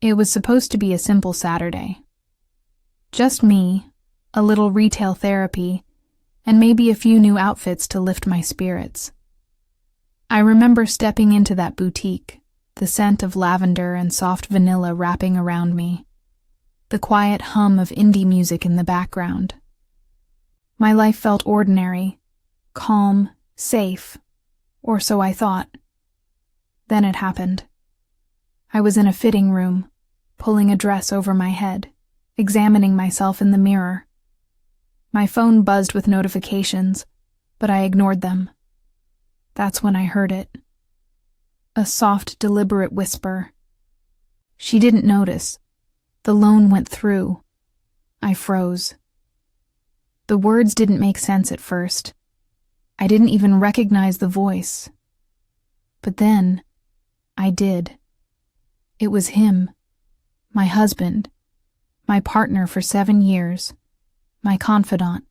It was supposed to be a simple Saturday. Just me, a little retail therapy, and maybe a few new outfits to lift my spirits. I remember stepping into that boutique, the scent of lavender and soft vanilla wrapping around me, the quiet hum of indie music in the background. My life felt ordinary, calm, safe, or so I thought. Then it happened. I was in a fitting room, pulling a dress over my head, examining myself in the mirror. My phone buzzed with notifications, but I ignored them. That's when I heard it. A soft, deliberate whisper. She didn't notice. The loan went through. I froze. The words didn't make sense at first. I didn't even recognize the voice. But then, I did. It was him, my husband, my partner for 7 years, my confidant.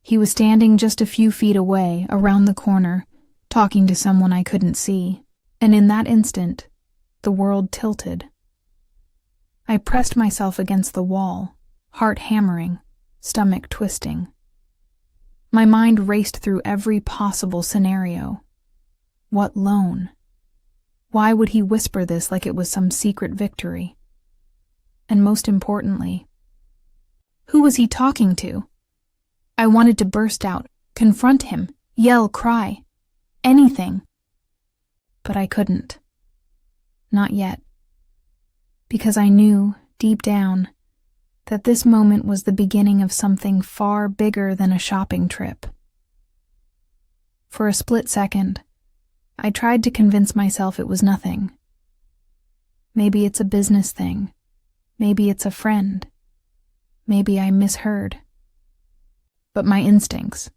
He was standing just a few feet away, around the corner, talking to someone I couldn't see, and in that instant, the world tilted. I pressed myself against the wall, heart hammering, stomach twisting. My mind raced through every possible scenario. What loan? Why would he whisper this like it was some secret victory? And most importantly, who was he talking to? I wanted to burst out, confront him, yell, cry, anything. But I couldn't. Not yet. Because I knew, deep down, that this moment was the beginning of something far bigger than a shopping trip. For a split second, I tried to convince myself it was nothing. Maybe it's a business thing. Maybe it's a friend. Maybe I misheard. But my instincts,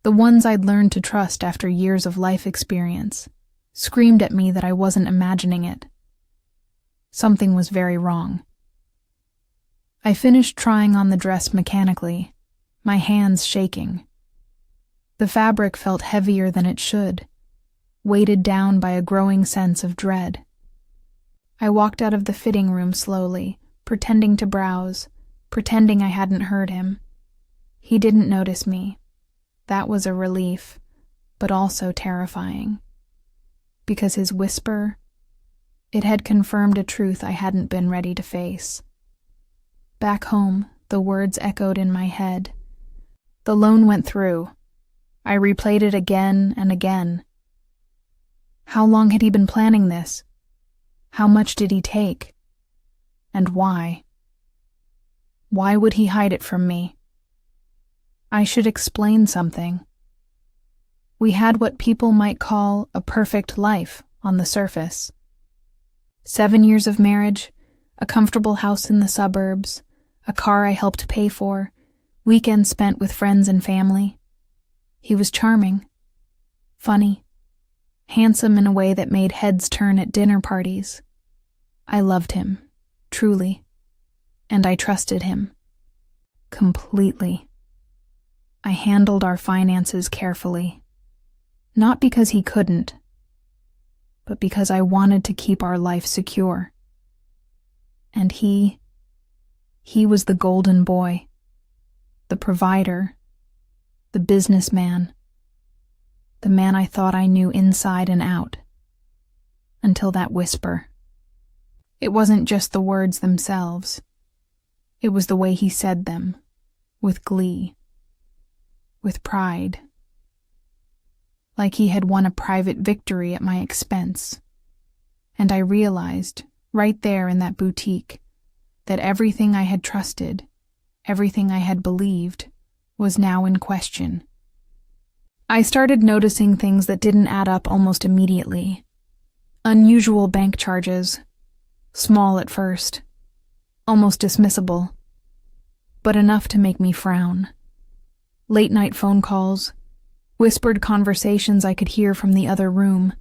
the ones I'd learned to trust after years of life experience, screamed at me that I wasn't imagining it. Something was very wrong. I finished trying on the dress mechanically, my hands shaking. The fabric felt heavier than it should, weighted down by a growing sense of dread. I walked out of the fitting room slowly, pretending to browse, pretending I hadn't heard him. He didn't notice me. That was a relief, but also terrifying. Because his whisper, it had confirmed a truth I hadn't been ready to face. Back home, the words echoed in my head. The loan went through. I replayed it again and again. How long had he been planning this? How much did he take? And why? Why would he hide it from me? I should explain something. We had what people might call a perfect life on the surface. 7 years of marriage, a comfortable house in the suburbs, a car I helped pay for, weekends spent with friends and family. He was charming, funny, handsome in a way that made heads turn at dinner parties. I loved him, truly, and I trusted him. Completely. I handled our finances carefully. Not because he couldn't, but because I wanted to keep our life secure. And he was the golden boy, the provider, the businessman, the man I thought I knew inside and out. Until that whisper. It wasn't just the words themselves. It was the way he said them, with glee, with pride. Like he had won a private victory at my expense. And I realized, right there in that boutique, that everything I had trusted, everything I had believed, was now in question. I started noticing things that didn't add up almost immediately. Unusual bank charges, small at first, almost dismissible, but enough to make me frown. Late-night phone calls, whispered conversations I could hear from the other room,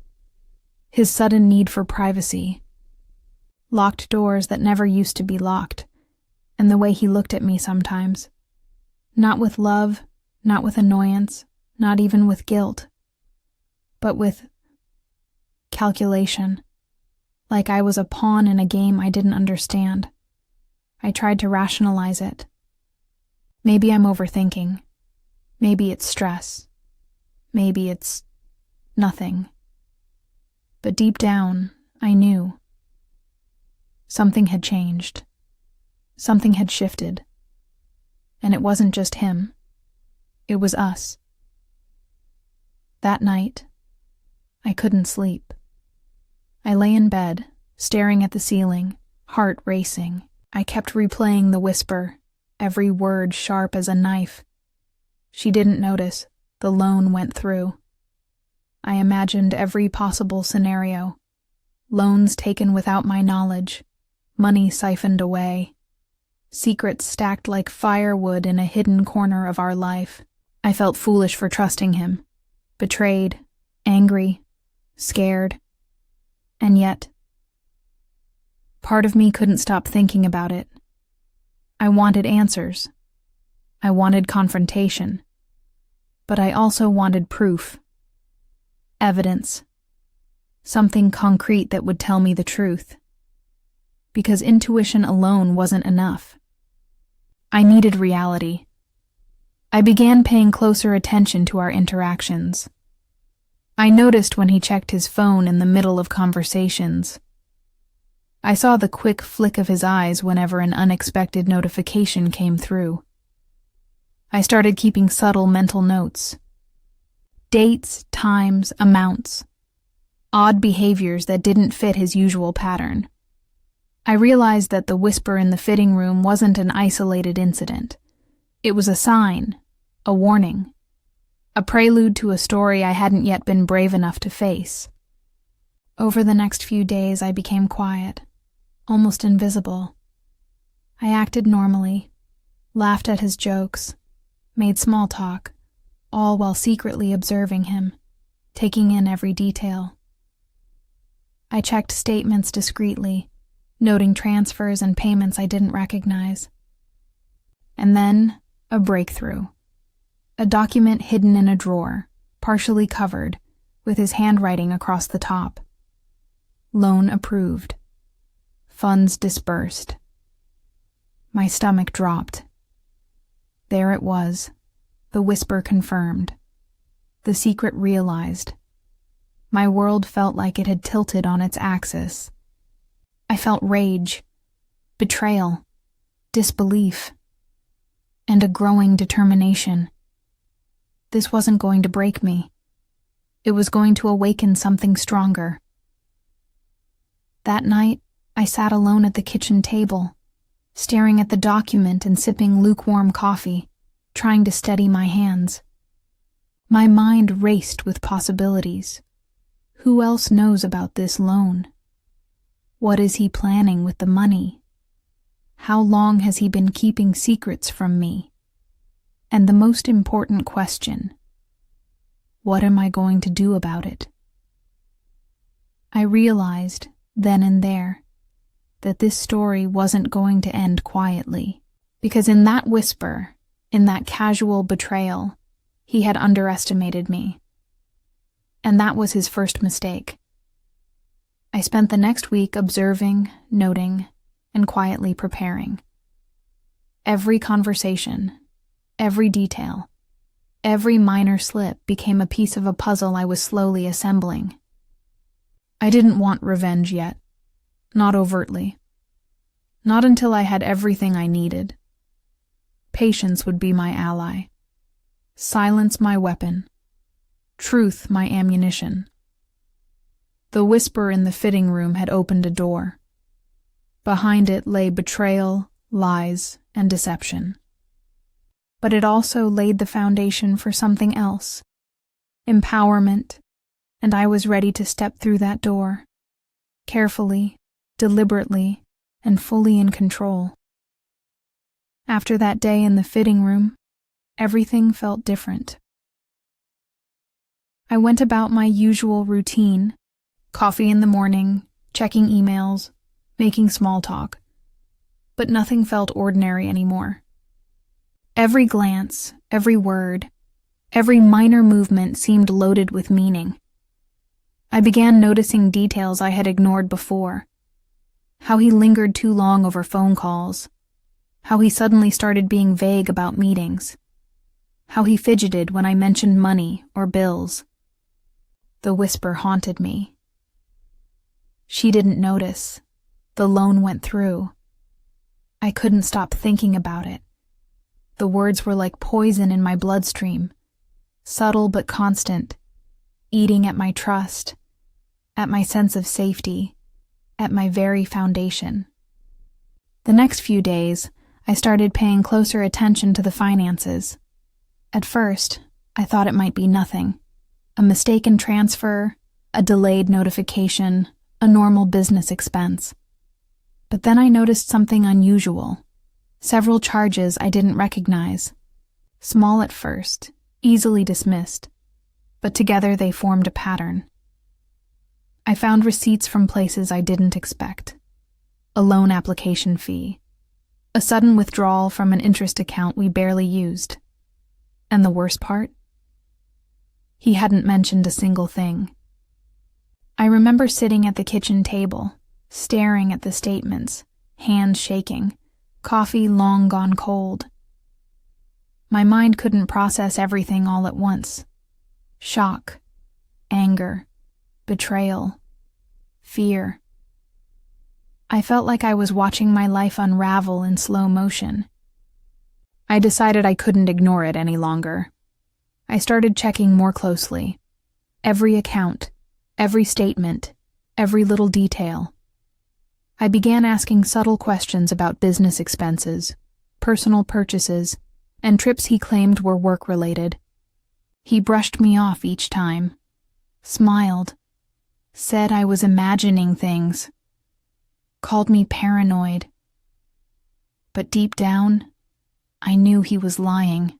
his sudden need for privacy, locked doors that never used to be locked, and the way he looked at me sometimes. Not with love, not with annoyance, not even with guilt, but with calculation, like I was a pawn in a game I didn't understand. I tried to rationalize it. Maybe I'm overthinking. Maybe it's stress. Maybe it's nothing. But deep down, I knew. Something had changed. Something had shifted. And it wasn't just him. It was us. That night, I couldn't sleep. I lay in bed, staring at the ceiling, heart racing. I kept replaying the whisper, every word sharp as a knife. She didn't notice. The loan went through. I imagined every possible scenario. Loans taken without my knowledge. Money siphoned away. Secrets stacked like firewood in a hidden corner of our life. I felt foolish for trusting him. Betrayed. Angry. Scared. And yet, part of me couldn't stop thinking about it. I wanted answers. I wanted confrontation. But I also wanted proof. Evidence. Something concrete that would tell me the truth. Because intuition alone wasn't enough. I needed reality. I began paying closer attention to our interactions. I noticed when he checked his phone in the middle of conversations. I saw the quick flick of his eyes whenever an unexpected notification came through. I started keeping subtle mental notes. Dates, times, amounts. Odd behaviors that didn't fit his usual pattern. I realized that the whisper in the fitting room wasn't an isolated incident. It was a sign, a warning, a prelude to a story I hadn't yet been brave enough to face. Over the next few days, I became quiet, almost invisible. I acted normally, laughed at his jokes, made small talk, all while secretly observing him, taking in every detail. I checked statements discreetly, noting transfers and payments I didn't recognize. And then, a breakthrough. A document hidden in a drawer, partially covered, with his handwriting across the top. Loan approved. Funds disbursed. My stomach dropped. There it was, the whisper confirmed. The secret realized. My world felt like it had tilted on its axis. I felt rage, betrayal, disbelief, and a growing determination. This wasn't going to break me. It was going to awaken something stronger. That night, I sat alone at the kitchen table, staring at the document and sipping lukewarm coffee, trying to steady my hands. My mind raced with possibilities. Who else knows about this loan? What is he planning with the money? How long has he been keeping secrets from me? And the most important question, what am I going to do about it? I realized, then and there, that this story wasn't going to end quietly, because in that whisper, in that casual betrayal, he had underestimated me. And that was his first mistake. I spent the next week observing, noting, and quietly preparing. Every conversation, every detail, every minor slip became a piece of a puzzle I was slowly assembling. I didn't want revenge yet. Not overtly. Not until I had everything I needed. Patience would be my ally. Silence my weapon. Truth my ammunition. The whisper in the fitting room had opened a door. Behind it lay betrayal, lies, and deception. But it also laid the foundation for something else. Empowerment, and I was ready to step through that door. Carefully, deliberately, and fully in control. After that day in the fitting room, everything felt different. I went about my usual routine, coffee in the morning, checking emails, making small talk. But nothing felt ordinary anymore. Every glance, every word, every minor movement seemed loaded with meaning. I began noticing details I had ignored before. How he lingered too long over phone calls. How he suddenly started being vague about meetings. How he fidgeted when I mentioned money or bills. The whisper haunted me. She didn't notice. The loan went through. I couldn't stop thinking about it. The words were like poison in my bloodstream, subtle but constant, eating at my trust, at my sense of safety, at my very foundation. The next few days, I started paying closer attention to the finances. At first, I thought it might be nothing. A mistaken transfer, a delayed notification, a normal business expense. But then I noticed something unusual. Several charges I didn't recognize. Small at first, easily dismissed, but together they formed a pattern. I found receipts from places I didn't expect. A loan application fee. A sudden withdrawal from an interest account we barely used. And the worst part? He hadn't mentioned a single thing. I remember sitting at the kitchen table, staring at the statements, hands shaking, coffee long gone cold. My mind couldn't process everything all at once. Shock, anger, betrayal, fear. I felt like I was watching my life unravel in slow motion. I decided I couldn't ignore it any longer. I started checking more closely. Every account, every statement, every little detail. I began asking subtle questions about business expenses, personal purchases, and trips he claimed were work-related. He brushed me off each time, smiled, said I was imagining things, called me paranoid. But deep down, I knew he was lying.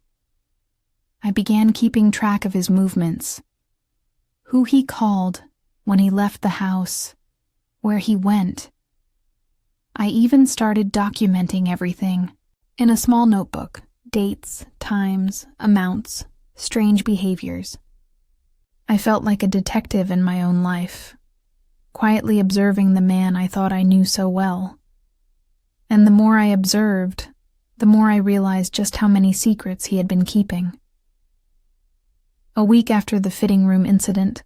I began keeping track of his movements, who he called when he left the house, where he went. I even started documenting everything in a small notebook, dates, times, amounts, strange behaviors. I felt like a detective in my own life, quietly observing the man I thought I knew so well. And the more I observed, the more I realized just how many secrets he had been keeping. A week after the fitting room incident,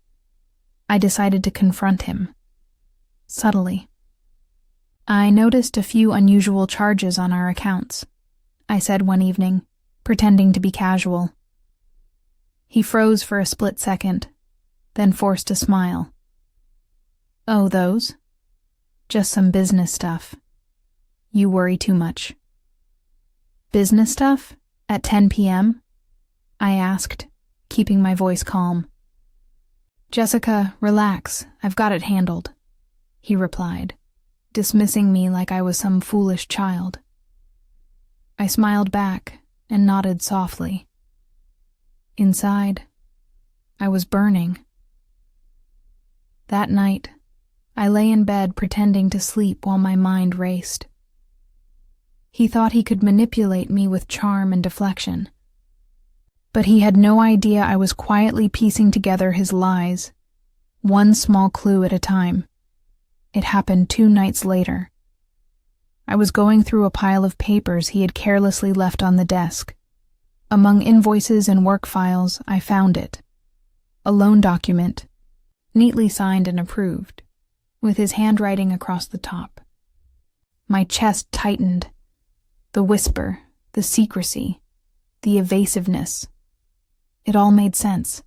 I decided to confront him, subtly. I noticed a few unusual charges on our accounts, I said one evening, pretending to be casual. He froze for a split second, then forced a smile. Oh, those? Just some business stuff. You worry too much. Business stuff? At 10 p.m.? I asked, keeping my voice calm. Jessica, relax, I've got it handled, he replied, dismissing me like I was some foolish child. I smiled back and nodded softly. Inside, I was burning. That night, I lay in bed pretending to sleep while my mind raced. He thought he could manipulate me with charm and deflection. But he had no idea I was quietly piecing together his lies, one small clue at a time. It happened 2 nights later. I was going through a pile of papers he had carelessly left on the desk. Among invoices and work files, I found it. A loan document, neatly signed and approved, with his handwriting across the top. My chest tightened. The whisper, the secrecy, the evasiveness. It all made sense.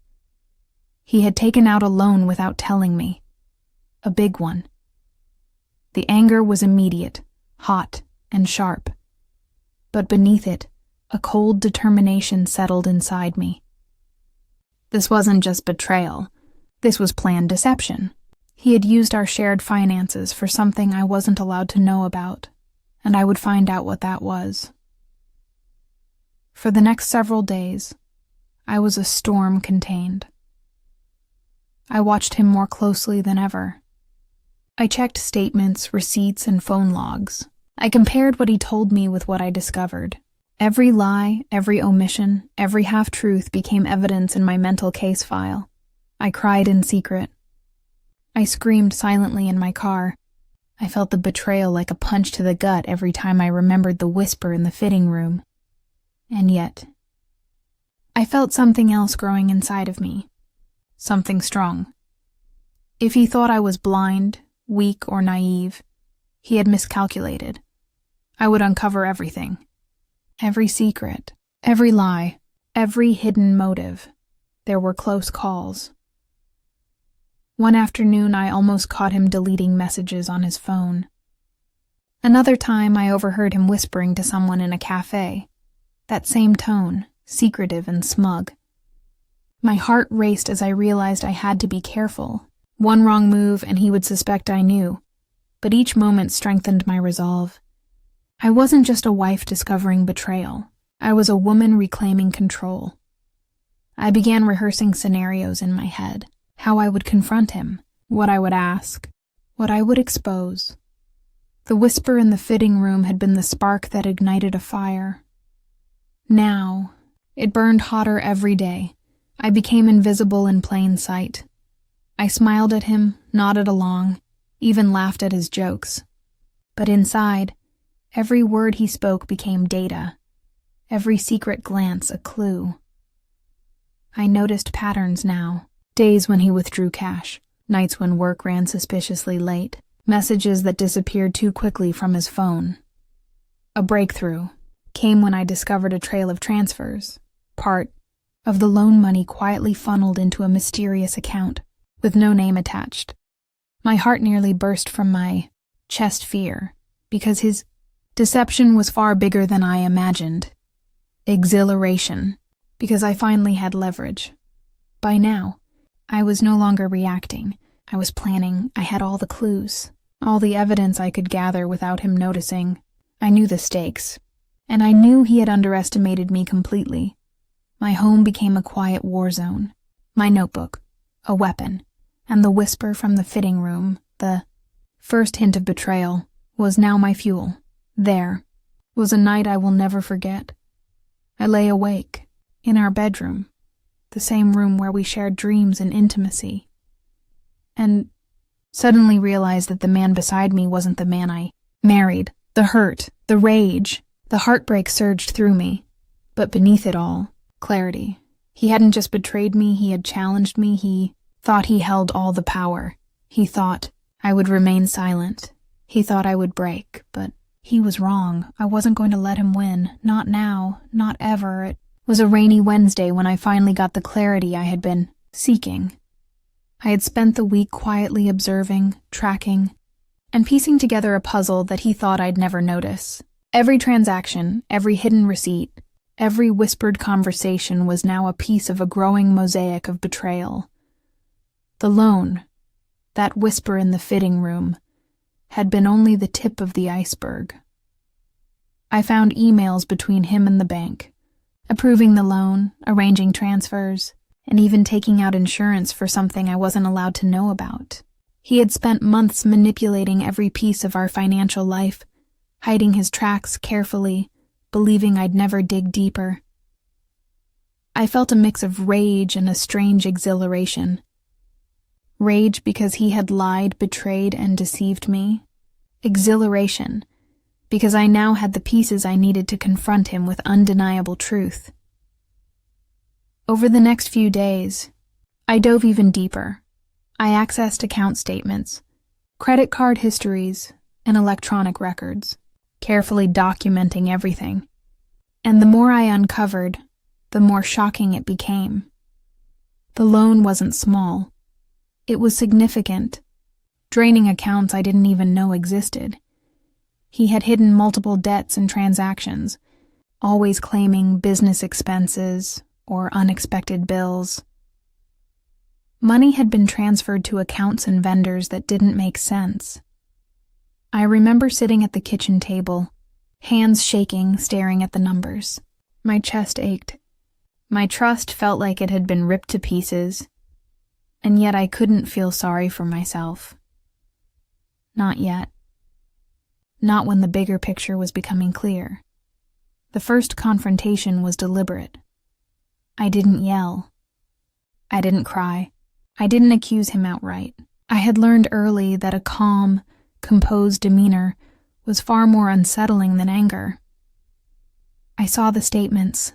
He had taken out a loan without telling me. A big one. The anger was immediate, hot, and sharp. But beneath it, a cold determination settled inside me. This wasn't just betrayal. This was planned deception. He had used our shared finances for something I wasn't allowed to know about, and I would find out what that was. For the next several days, I was a storm contained. I watched him more closely than ever. I checked statements, receipts, and phone logs. I compared what he told me with what I discovered. Every lie, every omission, every half-truth became evidence in my mental case file. I cried in secret. I screamed silently in my car. I felt the betrayal like a punch to the gut every time I remembered the whisper in the fitting room. And yet, I felt something else growing inside of me. Something strong. If he thought I was blind, weak, or naive, he had miscalculated. I would uncover everything. Every secret, every lie, every hidden motive. There were close calls. One afternoon, I almost caught him deleting messages on his phone. Another time, I overheard him whispering to someone in a cafe. That same tone, secretive and smug. My heart raced as I realized I had to be careful. One wrong move and he would suspect I knew, but each moment strengthened my resolve. I wasn't just a wife discovering betrayal. I was a woman reclaiming control. I began rehearsing scenarios in my head, how I would confront him, what I would ask, what I would expose. The whisper in the fitting room had been the spark that ignited a fire. Now, it burned hotter every day. I became invisible in plain sight. I smiled at him, nodded along, even laughed at his jokes. But inside, every word he spoke became data, every secret glance a clue. I noticed patterns now, days when he withdrew cash, nights when work ran suspiciously late, messages that disappeared too quickly from his phone. A breakthrough came when I discovered a trail of transfers, part of the loan money quietly funneled into a mysterious account, with no name attached. My heart nearly burst from my chest fear, because his deception was far bigger than I imagined. Exhilaration, because I finally had leverage. By now, I was no longer reacting. I was planning. I had all the clues, all the evidence I could gather without him noticing. I knew the stakes, and I knew he had underestimated me completely. My home became a quiet war zone. My notebook, a weapon, and the whisper from the fitting room, the first hint of betrayal, was now my fuel. There was a night I will never forget. I lay awake, in our bedroom, the same room where we shared dreams and intimacy, and suddenly realized that the man beside me wasn't the man I married. The hurt, the rage, the heartbreak surged through me, but beneath it all, clarity. He hadn't just betrayed me, he had challenged me, he thought he held all the power. He thought I would remain silent. He thought I would break, but he was wrong. I wasn't going to let him win. Not now, not ever. It was a rainy Wednesday when I finally got the clarity I had been seeking. I had spent the week quietly observing, tracking, and piecing together a puzzle that he thought I'd never notice. Every transaction, every hidden receipt, every whispered conversation was now a piece of a growing mosaic of betrayal. The loan, that whisper in the fitting room, had been only the tip of the iceberg. I found emails between him and the bank, approving the loan, arranging transfers, and even taking out insurance for something I wasn't allowed to know about. He had spent months manipulating every piece of our financial life, hiding his tracks carefully, believing I'd never dig deeper. I felt a mix of rage and a strange exhilaration. Rage because he had lied, betrayed, and deceived me. Exhilaration because I now had the pieces I needed to confront him with undeniable truth. Over the next few days, I dove even deeper. I accessed account statements, credit card histories, and electronic records, carefully documenting everything. And the more I uncovered, the more shocking it became. The loan wasn't small. It was significant, draining accounts I didn't even know existed. He had hidden multiple debts and transactions, always claiming business expenses or unexpected bills. Money had been transferred to accounts and vendors that didn't make sense. I remember sitting at the kitchen table, hands shaking, staring at the numbers. My chest ached. My trust felt like it had been ripped to pieces, and yet I couldn't feel sorry for myself. Not yet. Not when the bigger picture was becoming clear. The first confrontation was deliberate. I didn't yell. I didn't cry. I didn't accuse him outright. I had learned early that a calm, composed demeanor was far more unsettling than anger. "I saw the statements,"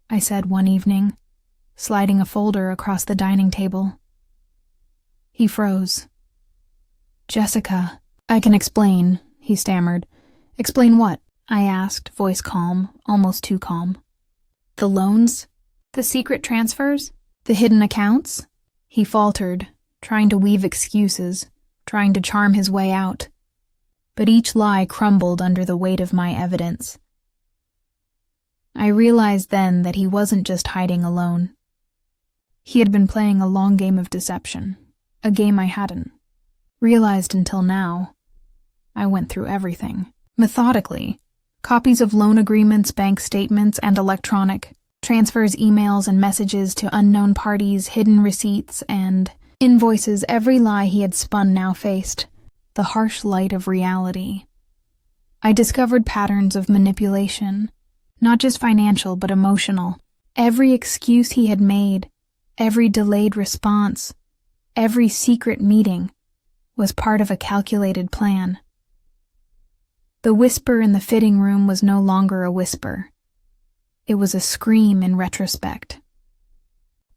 I said one evening, sliding a folder across the dining table. He froze. "Jessica, I can explain," he stammered. "Explain what?" I asked, voice calm, almost too calm. "The loans? The secret transfers? The hidden accounts?" He faltered, trying to weave excuses, trying to charm his way out. But each lie crumbled under the weight of my evidence. I realized then that he wasn't just hiding alone. He had been playing a long game of deception, a game I hadn't realized until now. I went through everything, methodically. Copies of loan agreements, bank statements, and electronic transfers, emails and messages to unknown parties, hidden receipts, and invoices. Every lie he had spun now faced the harsh light of reality. I discovered patterns of manipulation, not just financial but emotional. Every excuse he had made, every delayed response, every secret meeting was part of a calculated plan. The whisper in the fitting room was no longer a whisper. It was a scream in retrospect.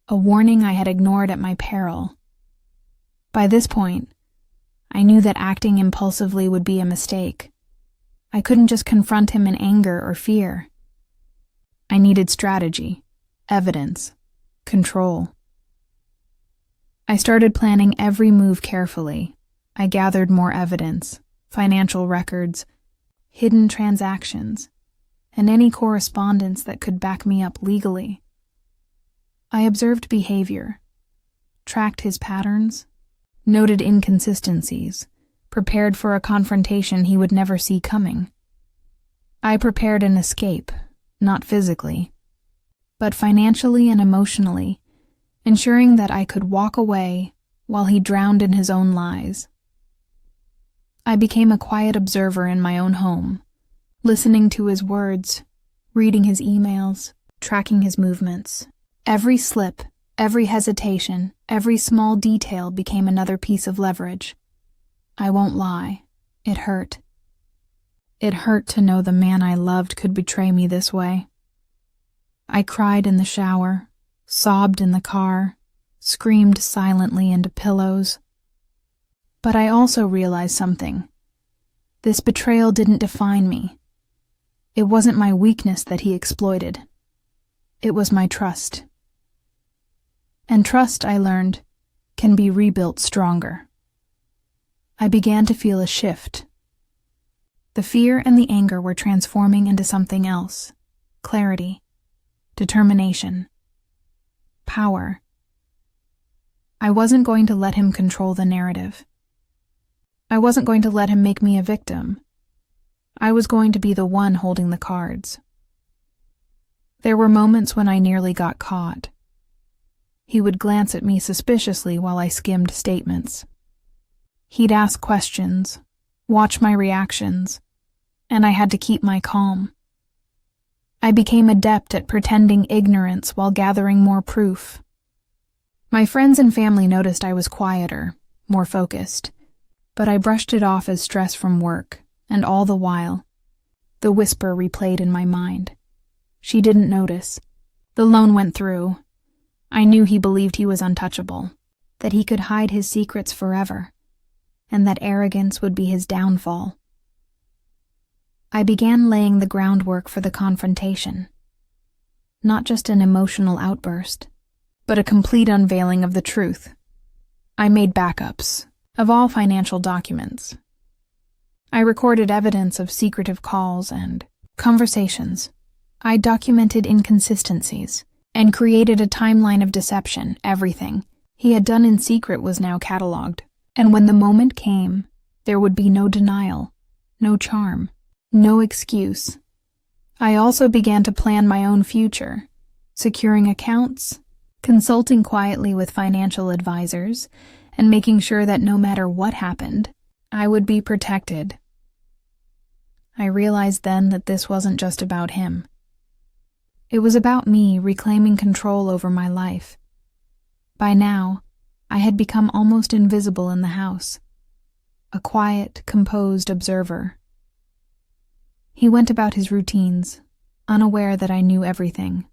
A warning I had ignored at my peril. By this point, I knew that acting impulsively would be a mistake. I couldn't just confront him in anger or fear. I needed strategy, evidence, control. I started planning every move carefully. I gathered more evidence, financial records, hidden transactions, and any correspondence that could back me up legally. I observed behavior, tracked his patterns, noted inconsistencies, prepared for a confrontation he would never see coming. I prepared an escape, not physically, but financially and emotionally, ensuring that I could walk away while he drowned in his own lies. I became a quiet observer in my own home, listening to his words, reading his emails, tracking his movements. Every slip, every hesitation, every small detail became another piece of leverage. I won't lie, it hurt. It hurt to know the man I loved could betray me this way. I cried in the shower, sobbed in the car, screamed silently into pillows. But I also realized something. This betrayal didn't define me. It wasn't my weakness that he exploited. It was my trust. And trust, I learned, can be rebuilt stronger. I began to feel a shift. The fear and the anger were transforming into something else. Clarity, determination, power. I wasn't going to let him control the narrative. I wasn't going to let him make me a victim. I was going to be the one holding the cards. There were moments when I nearly got caught. He would glance at me suspiciously while I skimmed statements. He'd ask questions, watch my reactions, and I had to keep my calm. I became adept at pretending ignorance while gathering more proof. My friends and family noticed I was quieter, more focused, but I brushed it off as stress from work, and all the while, the whisper replayed in my mind. She didn't notice. The loan went through. I knew he believed he was untouchable, that he could hide his secrets forever, and that arrogance would be his downfall. I began laying the groundwork for the confrontation. Not just an emotional outburst, but a complete unveiling of the truth. I made backups of all financial documents. I recorded evidence of secretive calls and conversations. I documented inconsistencies and created a timeline of deception. Everything he had done in secret was now cataloged. And when the moment came, there would be no denial, no charm, no excuse. I also began to plan my own future, securing accounts, consulting quietly with financial advisors, and making sure that no matter what happened, I would be protected. I realized then that this wasn't just about him. It was about me reclaiming control over my life. By now, I had become almost invisible in the house, a quiet, composed observer. He went about his routines, unaware that I knew everything.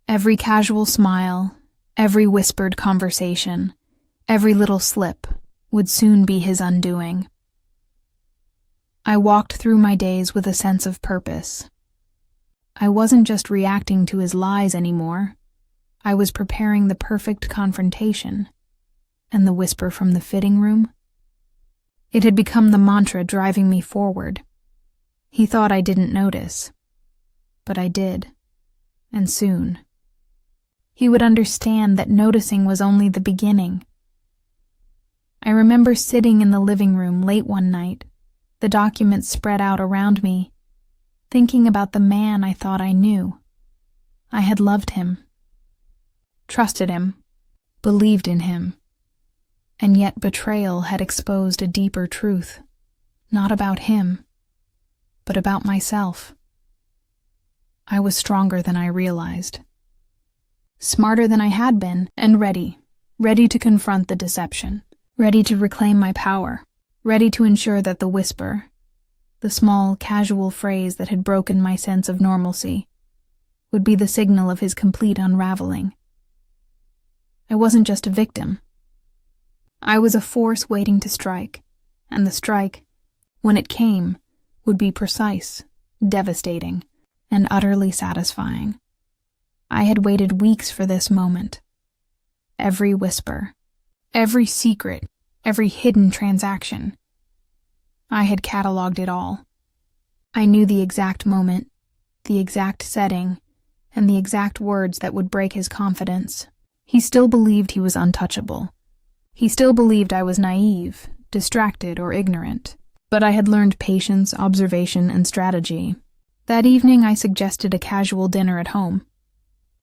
Every casual smile, every whispered conversation, every little slip would soon be his undoing. I walked through my days with a sense of purpose. I wasn't just reacting to his lies anymore. I was preparing the perfect confrontation. And the whisper from the fitting room? It had become the mantra driving me forward. He thought I didn't notice. But I did. And soon. He would understand that noticing was only the beginning. I remember sitting in the living room late one night, the documents spread out around me, thinking about the man I thought I knew. I had loved him, trusted him, believed in him, and yet betrayal had exposed a deeper truth, not about him, but about myself. I was stronger than I realized, smarter than I had been, and ready to confront the deception, ready to reclaim my power, ready to ensure that the whisper, the small, casual phrase that had broken my sense of normalcy, would be the signal of his complete unraveling. I wasn't just a victim. I was a force waiting to strike, and the strike, when it came, would be precise, devastating, and utterly satisfying. I had waited weeks for this moment. Every whisper, every secret, every hidden transaction. I had cataloged it all. I knew the exact moment, the exact setting, and the exact words that would break his confidence. He still believed he was untouchable. He still believed I was naive, distracted, or ignorant. But I had learned patience, observation, and strategy. That evening I suggested a casual dinner at home.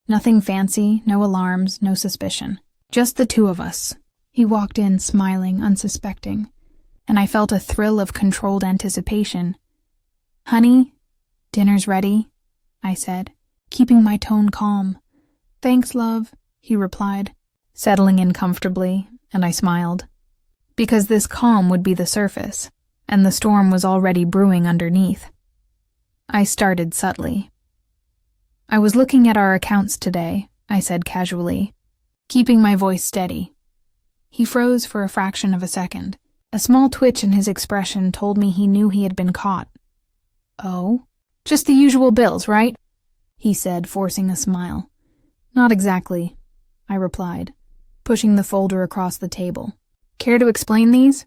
Nothing fancy, no alarms, no suspicion. Just the two of us. He walked in, smiling, unsuspecting, and I felt a thrill of controlled anticipation. "Honey, dinner's ready," I said, keeping my tone calm. "Thanks, love," he replied, settling in comfortably, and I smiled. Because this calm would be the surface, and the storm was already brewing underneath. I started subtly. "I was looking at our accounts today," I said casually, keeping my voice steady. He froze for a fraction of a second. A small twitch in his expression told me he knew he had been caught. "Oh? Just the usual bills, right?" he said, forcing a smile. "Not exactly," I replied, pushing the folder across the table. "Care to explain these?"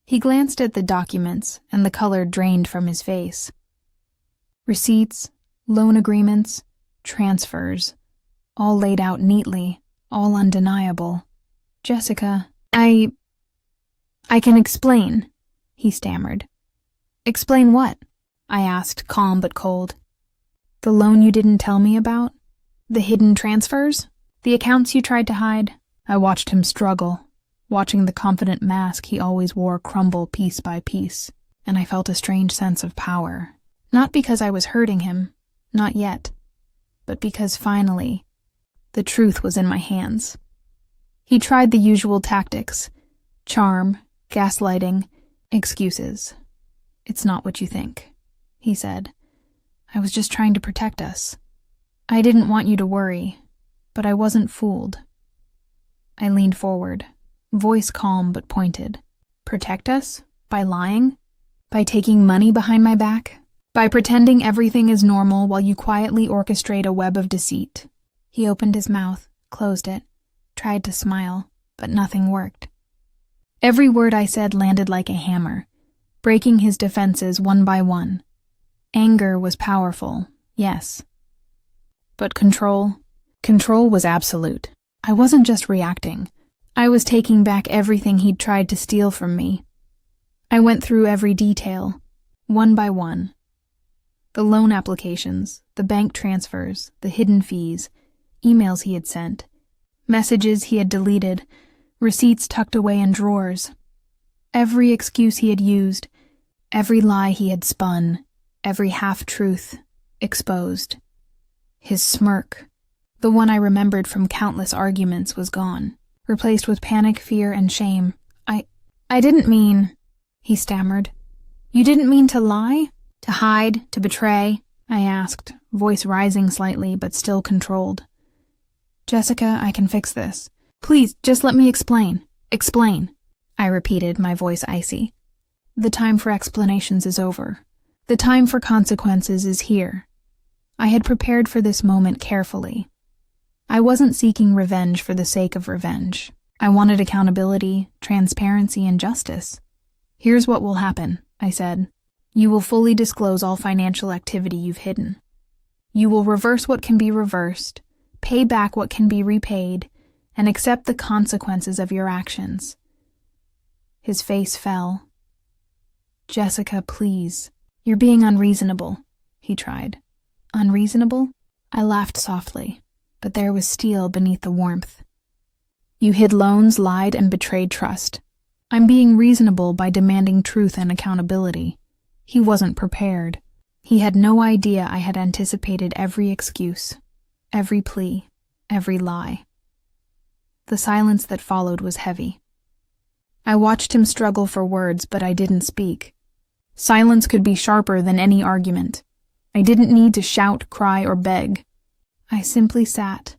He glanced at the documents, and the color drained from his face. Receipts, loan agreements, transfers, all laid out neatly, all undeniable. "Jessica, I can explain," he stammered. "Explain what?" I asked, calm but cold. "The loan you didn't tell me about? The hidden transfers? The accounts you tried to hide?" I watched him struggle, watching the confident mask he always wore crumble piece by piece, and I felt a strange sense of power. Not because I was hurting him, not yet, but because finally, the truth was in my hands. He tried the usual tactics: charm, gaslighting, excuses. "It's not what you think," he said. "I was just trying to protect us. I didn't want you to worry, but I wasn't fooled." I leaned forward, voice calm but pointed. "Protect us? By lying? By taking money behind my back? By pretending everything is normal while you quietly orchestrate a web of deceit?" He opened his mouth, closed it, tried to smile, but nothing worked. Every word I said landed like a hammer, breaking his defenses one by one. Anger was powerful, yes. But control was absolute. I wasn't just reacting. I was taking back everything he'd tried to steal from me. I went through every detail, one by one. The loan applications, the bank transfers, the hidden fees, emails he had sent, messages he had deleted, receipts tucked away in drawers. Every excuse he had used, every lie he had spun, every half-truth, exposed. His smirk, the one I remembered from countless arguments, was gone. replaced with panic, fear, and shame. I didn't mean, he stammered. You didn't mean to lie? To hide? To betray? I asked, voice rising slightly but still controlled. Jessica, I can fix this. Please, just let me explain. Explain, I repeated, my voice icy. The time for explanations is over. The time for consequences is here. I had prepared for this moment carefully. I wasn't seeking revenge for the sake of revenge. I wanted accountability, transparency, and justice. Here's what will happen, I said. You will fully disclose all financial activity you've hidden. You will reverse what can be reversed, pay back what can be repaid, and accept the consequences of your actions. His face fell. Jessica, please. You're being unreasonable, he tried. Unreasonable? I laughed softly, but there was steel beneath the warmth. You hid loans, lied, and betrayed trust. I'm being reasonable by demanding truth and accountability. He wasn't prepared. He had no idea I had anticipated every excuse, every plea, every lie. The silence that followed was heavy. I watched him struggle for words, but I didn't speak. Silence could be sharper than any argument. I didn't need to shout, cry, or beg. I simply sat,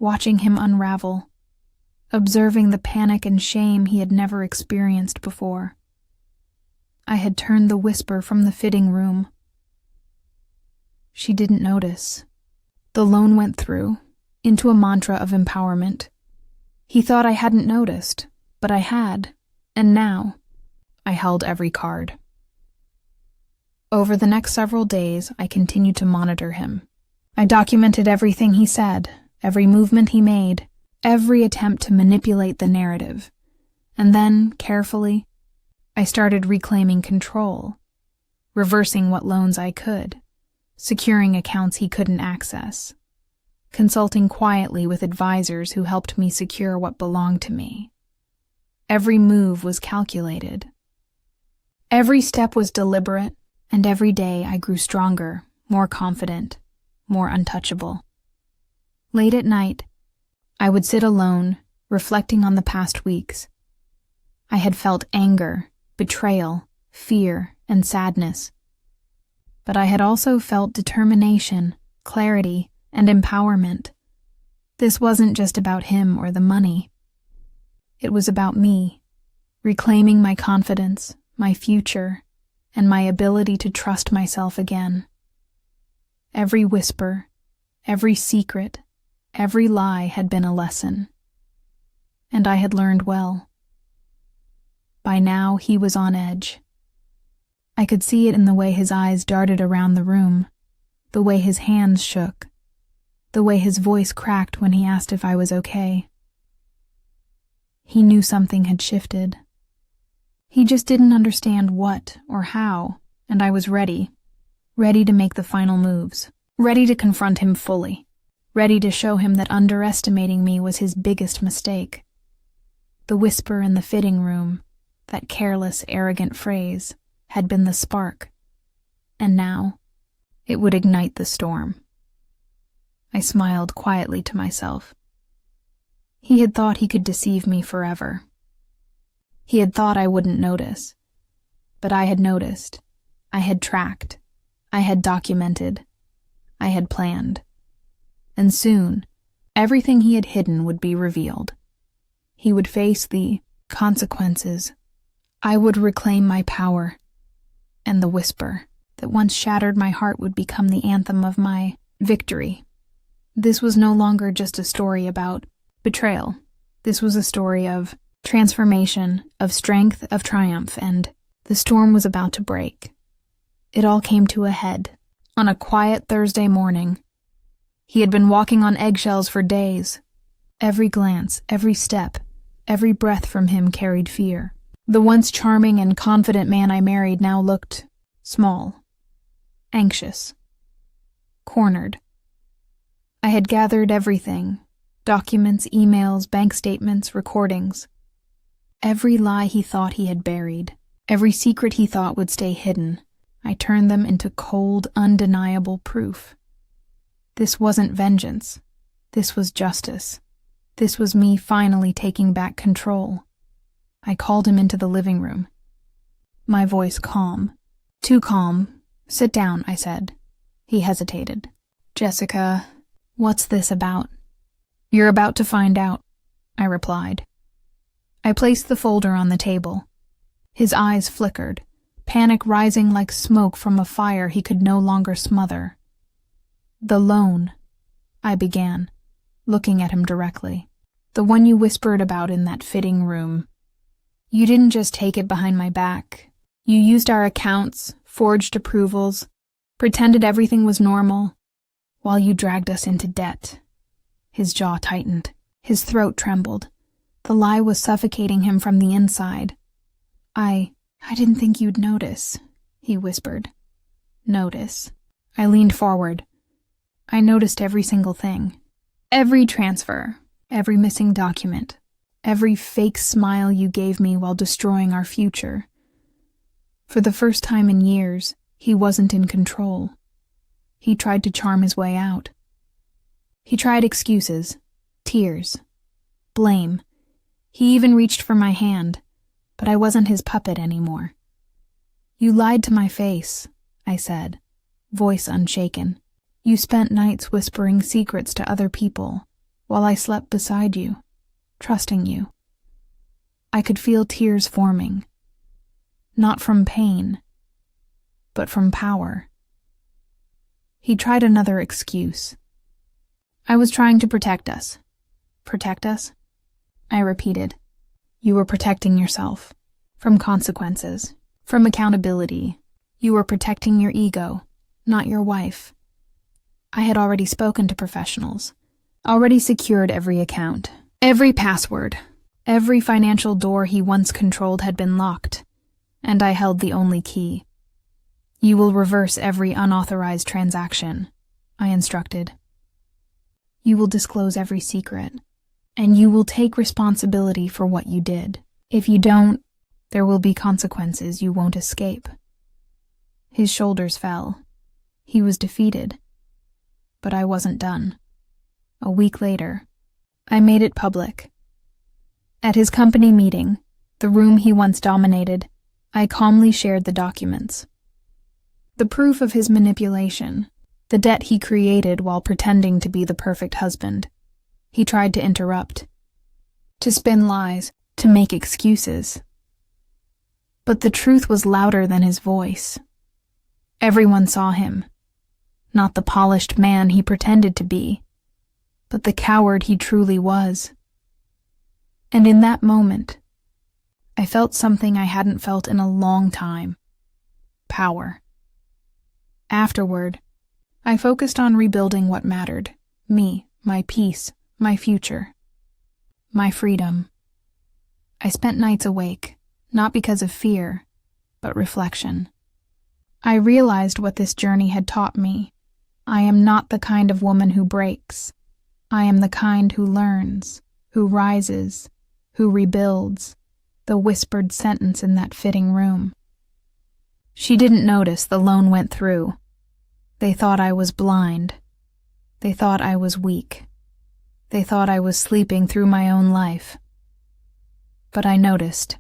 watching him unravel, observing the panic and shame he had never experienced before. I had turned the whisper from the fitting room. She didn't notice. The loan went through, into a mantra of empowerment. He thought I hadn't noticed, but I had, and now I held every card. Over the next several days, I continued to monitor him. I documented everything he said, every movement he made, every attempt to manipulate the narrative. And then, carefully, I started reclaiming control, reversing what loans I could, securing accounts he couldn't access, consulting quietly with advisors who helped me secure what belonged to me. Every move was calculated. Every step was deliberate, and every day I grew stronger, more confident, more untouchable. Late at night, I would sit alone, reflecting on the past weeks. I had felt anger, betrayal, fear, and sadness. But I had also felt determination, clarity, and empowerment. This wasn't just about him or the money. It was about me, reclaiming my confidence, my future, and my ability to trust myself again. Every whisper, every secret, every lie had been a lesson. And I had learned well. By now, he was on edge. I could see it in the way his eyes darted around the room, the way his hands shook, the way his voice cracked when he asked if I was okay. He knew something had shifted. He just didn't understand what or how, and I was ready to make the final moves, ready to confront him fully, ready to show him that underestimating me was his biggest mistake. The whisper in the fitting room, that careless, arrogant phrase, had been the spark, and now it would ignite the storm. I smiled quietly to myself. He had thought he could deceive me forever. He had thought I wouldn't notice, but I had noticed. I had tracked. I had documented. I had planned. And soon, everything he had hidden would be revealed. He would face the consequences. I would reclaim my power, and the whisper that once shattered my heart would become the anthem of my victory. This was no longer just a story about betrayal. This was a story of transformation, of strength, of triumph, and the storm was about to break. It all came to a head on a quiet Thursday morning. He had been walking on eggshells for days. Every glance, every step, every breath from him carried fear. The once charming and confident man I married now looked small, anxious, cornered. I had gathered everything: documents, emails, bank statements, recordings. Every lie he thought he had buried, every secret he thought would stay hidden, I turned them into cold, undeniable proof. This wasn't vengeance. This was justice. This was me finally taking back control. I called him into the living room. My voice calm. Too calm. "Sit down," I said. He hesitated. "Jessica, what's this about?" "You're about to find out," I replied. I placed the folder on the table. His eyes flickered, panic rising like smoke from a fire he could no longer smother. "The loan," I began, looking at him directly. "The one you whispered about in that fitting room. You didn't just take it behind my back. You used our accounts, forged approvals, pretended everything was normal, while you dragged us into debt." His jaw tightened. His throat trembled. The lie was suffocating him from the inside. I didn't think you'd notice," he whispered. "Notice?" I leaned forward. "I noticed every single thing. Every transfer, every missing document, every fake smile you gave me while destroying our future." For the first time in years, he wasn't in control. He tried to charm his way out. He tried excuses, tears, blame. He even reached for my hand, but I wasn't his puppet anymore. "You lied to my face," I said, voice unshaken. "You spent nights whispering secrets to other people, while I slept beside you, trusting you." I could feel tears forming. Not from pain, but from power. He tried another excuse. "I was trying to protect us." "Protect us?" I repeated. "You were protecting yourself. From consequences. From accountability. You were protecting your ego, not your wife." I had already spoken to professionals. Already secured every account. Every password. Every financial door he once controlled had been locked, and I held the only key. "You will reverse every unauthorized transaction," I instructed. "You will disclose every secret, and you will take responsibility for what you did. If you don't, there will be consequences you won't escape." His shoulders fell. He was defeated. But I wasn't done. A week later, I made it public. At his company meeting, the room he once dominated, I calmly shared the documents. The proof of his manipulation, the debt he created while pretending to be the perfect husband. He tried to interrupt, to spin lies, to make excuses. But the truth was louder than his voice. Everyone saw him. Not the polished man he pretended to be, but the coward he truly was. And in that moment, I felt something I hadn't felt in a long time. Power. Afterward, I focused on rebuilding what mattered. Me, my peace, my future, my freedom. I spent nights awake, not because of fear, but reflection. I realized what this journey had taught me. I am not the kind of woman who breaks. I am the kind who learns, who rises, who rebuilds, the whispered sentence in that fitting room. She didn't notice the loan went through. They thought I was blind. They thought I was weak. They thought I was sleeping through my own life. But I noticed,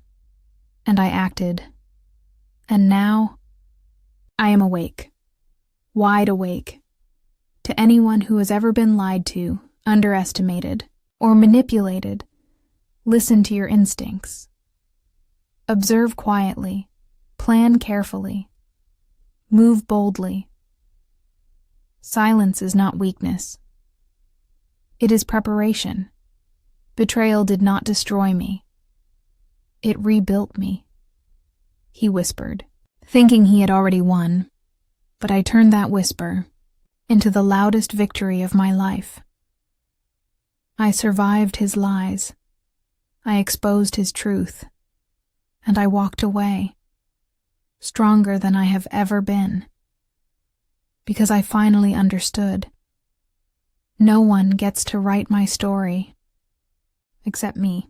and I acted. And now, I am awake, wide awake. To anyone who has ever been lied to, underestimated, or manipulated, listen to your instincts. Observe quietly, plan carefully, move boldly. Silence is not weakness. It is preparation. Betrayal did not destroy me. It rebuilt me. He whispered, thinking he had already won, but I turned that whisper into the loudest victory of my life. I survived his lies. I exposed his truth, and I walked away, stronger than I have ever been, because I finally understood. No one gets to write my story except me.